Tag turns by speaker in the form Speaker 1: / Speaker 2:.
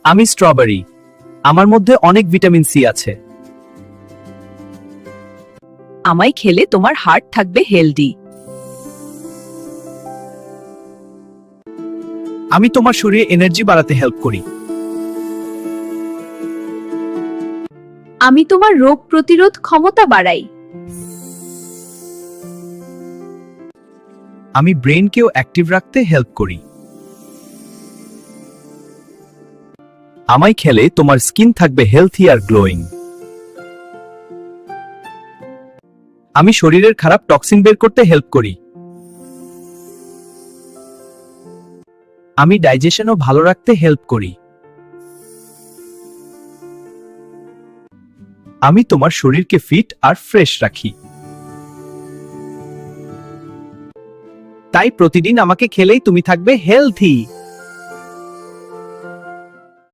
Speaker 1: আমি স্ট্রবেরি। আমার মধ্যে অনেক ভিটামিন সি আছে।
Speaker 2: আমায় খেলে তোমার হার্ট থাকবে হেলদি।
Speaker 1: আমি তোমার শরীরে এনার্জি বাড়াতে হেল্প করি।
Speaker 2: আমি তোমার রোগ প্রতিরোধ ক্ষমতা বাড়াই।
Speaker 1: আমি ব্রেনকেও অ্যাক্টিভ রাখতে হেল্প করি। আমায় খেলে তোমার স্কিন থাকবে হেলথি আর গ্লোয়িং। আমি শরীরের খারাপ টক্সিন বের করতে হেল্প করি। আমি ডাইজেশনও ভালো রাখতে হেল্প করি। আমি তোমার শরীরকে ফিট আর ফ্রেশ রাখি। তাই প্রতিদিন আমাকে খেলেই তুমি থাকবে হেলথি।